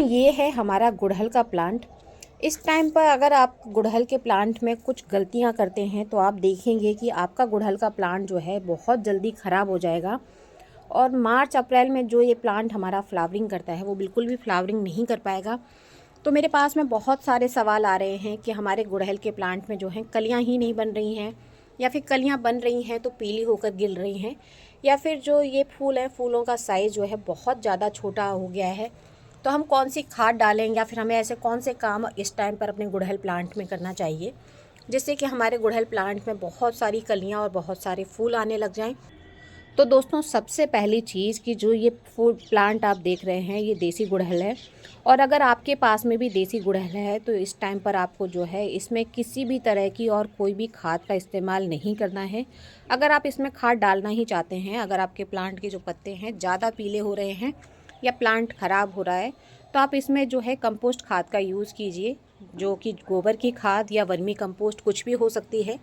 ये है हमारा गुड़हल का प्लांट। इस टाइम पर अगर आप गुड़हल के प्लांट में कुछ गलतियां करते हैं तो आप देखेंगे कि आपका गुड़हल का प्लांट जो है बहुत जल्दी ख़राब हो जाएगा। और मार्च अप्रैल में जो ये प्लांट हमारा फ्लावरिंग करता है वो बिल्कुल भी फ्लावरिंग नहीं कर पाएगा। तो मेरे पास में बहुत सारे सवाल आ रहे हैं कि हमारे गुड़हल के प्लांट में जो है कलियाँ ही नहीं बन रही हैं, या फिर कलियाँ बन रही हैं तो पीली होकर गिर रही हैं, या फिर जो ये फूल हैं फूलों का साइज़ जो है बहुत ज़्यादा छोटा हो गया है। तो हम कौन सी खाद डालें, या फिर हमें ऐसे कौन से काम इस टाइम पर अपने गुड़हल प्लांट में करना चाहिए जिससे कि हमारे गुड़हल प्लांट में बहुत सारी कलियाँ और बहुत सारे फूल आने लग जाएं। तो दोस्तों, सबसे पहली चीज़ कि जो ये फूल प्लांट आप देख रहे हैं ये देसी गुड़हल है। और अगर आपके पास में भी देसी गुड़हल है तो इस टाइम पर आपको जो है इसमें किसी भी तरह की और कोई भी खाद का इस्तेमाल नहीं करना है। अगर आप इसमें खाद डालना ही चाहते हैं, अगर आपके प्लांट के जो पत्ते हैं ज़्यादा पीले हो रहे हैं या प्लांट ख़राब हो रहा है, तो आप इसमें जो है कंपोस्ट खाद का यूज़ कीजिए, जो कि गोबर की खाद या वर्मी कंपोस्ट कुछ भी हो सकती है।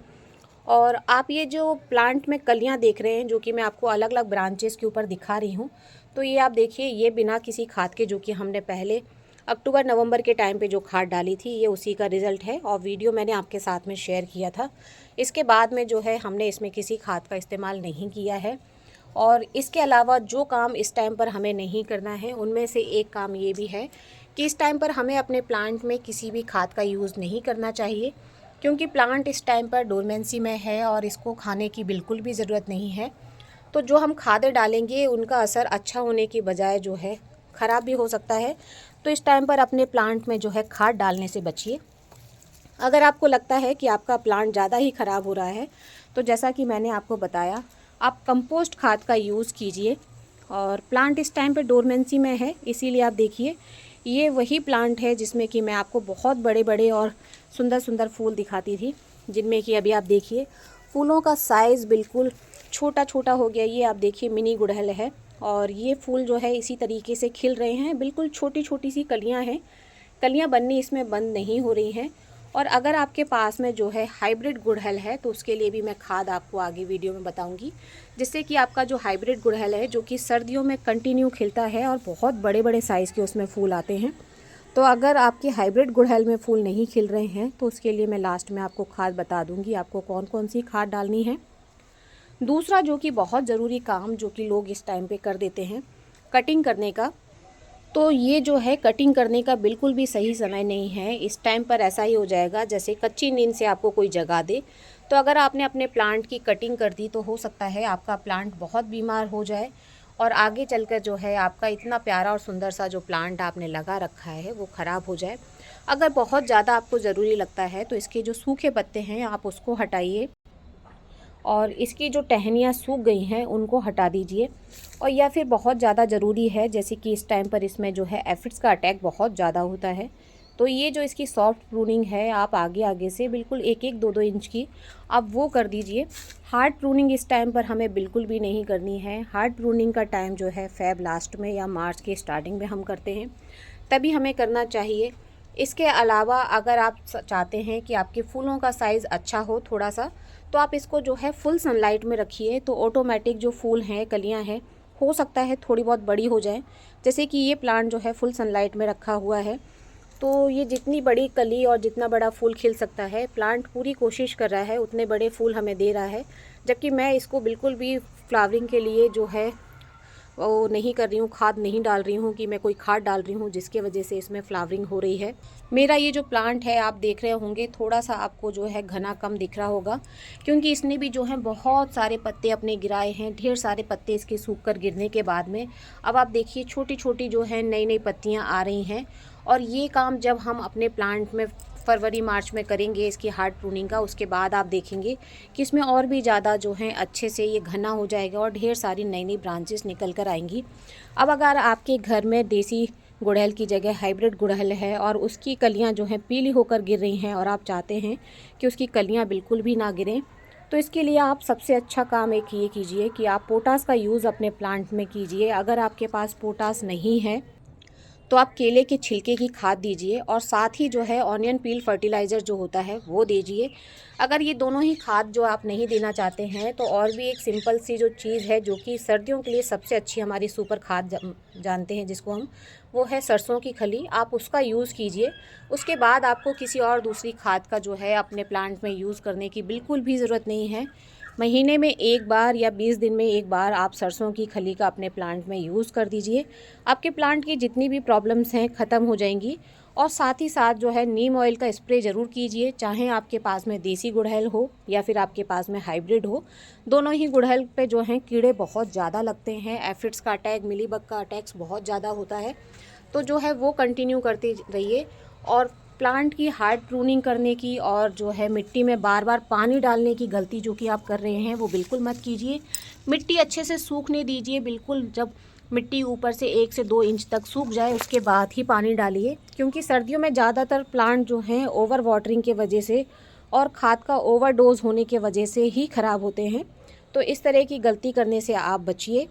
और आप ये जो प्लांट में कलियां देख रहे हैं जो कि मैं आपको अलग अलग ब्रांचेस के ऊपर दिखा रही हूँ, तो ये आप देखिए, ये बिना किसी खाद के, जो कि हमने पहले अक्टूबर नवंबर के टाइम पे जो खाद डाली थी, ये उसी का रिज़ल्ट है और वीडियो मैंने आपके साथ में शेयर किया था। इसके बाद में जो है हमने इसमें किसी खाद का इस्तेमाल नहीं किया है। और इसके अलावा जो काम इस टाइम पर हमें नहीं करना है उनमें से एक काम ये भी है कि इस टाइम पर हमें अपने प्लांट में किसी भी खाद का यूज़ नहीं करना चाहिए, क्योंकि प्लांट इस टाइम पर डोरमेंसी में है और इसको खाने की बिल्कुल भी ज़रूरत नहीं है। तो जो हम खादें डालेंगे उनका असर अच्छा होने की बजाय जो है ख़राब भी हो सकता है। तो इस टाइम पर अपने प्लांट में जो है खाद डालने से बचिए। अगर आपको लगता है कि आपका प्लांट ज़्यादा ही ख़राब हो रहा है तो जैसा कि मैंने आपको बताया, आप कंपोस्ट खाद का यूज़ कीजिए। और प्लांट इस टाइम पे डोरमेंसी में है, इसीलिए आप देखिए ये वही प्लांट है जिसमें कि मैं आपको बहुत बड़े बड़े और सुंदर सुंदर फूल दिखाती थी, जिनमें कि अभी आप देखिए फूलों का साइज़ बिल्कुल छोटा छोटा हो गया। ये आप देखिए मिनी गुड़हल है और ये फूल जो है इसी तरीके से खिल रहे हैं, बिल्कुल छोटी छोटी सी कलियाँ हैं। कलियाँ बननी इसमें बंद नहीं हो रही हैं। और अगर आपके पास में जो है हाइब्रिड गुड़हल है तो उसके लिए भी मैं खाद आपको आगे वीडियो में बताऊंगी, जिससे कि आपका जो हाइब्रिड गुड़हल है जो कि सर्दियों में कंटिन्यू खिलता है और बहुत बड़े बड़े साइज़ के उसमें फूल आते हैं, तो अगर आपके हाइब्रिड गुड़हल में फूल नहीं खिल रहे हैं तो उसके लिए मैं लास्ट में आपको खाद बता दूंगी, आपको कौन कौन सी खाद डालनी है। दूसरा जो कि बहुत ज़रूरी काम जो कि लोग इस टाइम पे कर देते हैं, कटिंग करने का। तो ये जो है कटिंग करने का बिल्कुल भी सही समय नहीं है। इस टाइम पर ऐसा ही हो जाएगा जैसे कच्ची नींद से आपको कोई जगा दे। तो अगर आपने अपने प्लांट की कटिंग कर दी तो हो सकता है आपका प्लांट बहुत बीमार हो जाए और आगे चलकर जो है आपका इतना प्यारा और सुंदर सा जो प्लांट आपने लगा रखा है वो ख़राब हो जाए। अगर बहुत ज़्यादा आपको ज़रूरी लगता है तो इसके जो सूखे पत्ते हैं आप उसको हटाइए और इसकी जो टहनियाँ सूख गई हैं उनको हटा दीजिए। और या फिर बहुत ज़्यादा ज़रूरी है, जैसे कि इस टाइम पर इसमें जो है एफिड्स का अटैक बहुत ज़्यादा होता है, तो ये जो इसकी सॉफ्ट प्रूनिंग है आप आगे आगे से बिल्कुल 1-1, 2-2 इंच की आप वो कर दीजिए। हार्ड प्रूनिंग इस टाइम पर हमें बिल्कुल भी नहीं करनी है। हार्ड प्रूनिंग का टाइम जो है फेब लास्ट में या मार्च के स्टार्टिंग में हम करते हैं, तभी हमें करना चाहिए। इसके अलावा अगर आप चाहते हैं कि आपके फूलों का साइज़ अच्छा हो थोड़ा सा, तो आप इसको जो है फुल सनलाइट में रखिए, तो ऑटोमेटिक जो फूल हैं कलियां हैं हो सकता है थोड़ी बहुत बड़ी हो जाए। जैसे कि ये प्लांट जो है फुल सनलाइट में रखा हुआ है, तो ये जितनी बड़ी कली और जितना बड़ा फूल खिल सकता है, प्लांट पूरी कोशिश कर रहा है उतने बड़े फूल हमें दे रहा है। जबकि मैं इसको बिल्कुल भी फ्लावरिंग के लिए जो है वो नहीं कर रही हूँ, खाद नहीं डाल रही हूँ कि मैं कोई खाद डाल रही हूँ जिसके वजह से इसमें फ्लावरिंग हो रही है। मेरा ये जो प्लांट है आप देख रहे होंगे थोड़ा सा आपको जो है घना कम दिख रहा होगा, क्योंकि इसने भी जो है बहुत सारे पत्ते अपने गिराए हैं। ढेर सारे पत्ते इसके सूख कर गिरने के बाद में अब आप देखिए छोटी छोटी जो है नई नई पत्तियाँ आ रही हैं। और ये काम जब हम अपने प्लांट में फरवरी मार्च में करेंगे इसकी हार्ड प्रूनिंग का, उसके बाद आप देखेंगे कि इसमें और भी ज़्यादा जो है अच्छे से ये घना हो जाएगा और ढेर सारी नई नई ब्रांचेस निकल कर आएंगी। अब अगर आपके घर में देसी गुड़हल की जगह हाइब्रिड गुड़हल है और उसकी कलियां जो हैं पीली होकर गिर रही हैं और आप चाहते हैं कि उसकी कलियां बिल्कुल भी ना गिरें, तो इसके लिए आप सबसे अच्छा काम एक ये कीजिए कि आप पोटास का यूज़ अपने प्लांट में कीजिए। अगर आपके पास पोटास नहीं है तो आप केले के छिलके की खाद दीजिए और साथ ही जो है ऑनियन पील फर्टिलाइज़र जो होता है वो दीजिए। अगर ये दोनों ही खाद जो आप नहीं देना चाहते हैं तो और भी एक सिंपल सी जो चीज़ है जो कि सर्दियों के लिए सबसे अच्छी हमारी सुपर खाद जानते हैं जिसको हम, वो है सरसों की खली। आप उसका यूज़ कीजिए। उसके बाद आपको किसी और दूसरी खाद का जो है अपने प्लांट में यूज़ करने की बिल्कुल भी ज़रूरत नहीं है। महीने में एक बार या 20 दिन में एक बार आप सरसों की खली का अपने प्लांट में यूज़ कर दीजिए। आपके प्लांट की जितनी भी प्रॉब्लम्स हैं ख़त्म हो जाएंगी। और साथ ही साथ जो है नीम ऑयल का स्प्रे ज़रूर कीजिए, चाहे आपके पास में देसी गुड़हल हो या फिर आपके पास में हाइब्रिड हो। दोनों ही गुड़हल पे जो हैं कीड़े बहुत ज़्यादा लगते हैं, एफिड्स का अटैक, मिलीबग का अटैक्स बहुत ज़्यादा होता है। तो जो है वो कंटिन्यू करते रहिए। और प्लांट की हार्ड प्रूनिंग करने की और जो है मिट्टी में बार बार पानी डालने की गलती जो कि आप कर रहे हैं वो बिल्कुल मत कीजिए। मिट्टी अच्छे से सूखने दीजिए। बिल्कुल जब मिट्टी ऊपर से 1 से 2 इंच तक सूख जाए उसके बाद ही पानी डालिए, क्योंकि सर्दियों में ज़्यादातर प्लांट जो हैं ओवर वाटरिंग के वजह से और खाद का ओवरडोज होने के वजह से ही ख़राब होते हैं। तो इस तरह की गलती करने से आप बचिए।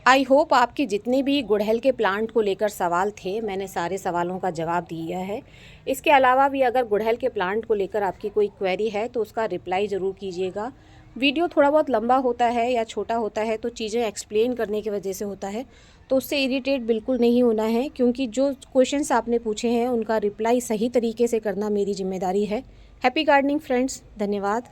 आई होप आपके जितने भी गुड़हल के प्लांट को लेकर सवाल थे, मैंने सारे सवालों का जवाब दिया है। इसके अलावा भी अगर गुड़हल के प्लांट को लेकर आपकी कोई क्वेरी है तो उसका रिप्लाई ज़रूर कीजिएगा। वीडियो थोड़ा बहुत लंबा होता है या छोटा होता है तो चीज़ें एक्सप्लेन करने की वजह से होता है, तो उससे इरिटेट बिल्कुल नहीं होना है, क्योंकि जो क्वेश्चंस आपने पूछे हैं उनका रिप्लाई सही तरीके से करना मेरी जिम्मेदारी है। हैप्पी गार्डनिंग फ्रेंड्स, धन्यवाद।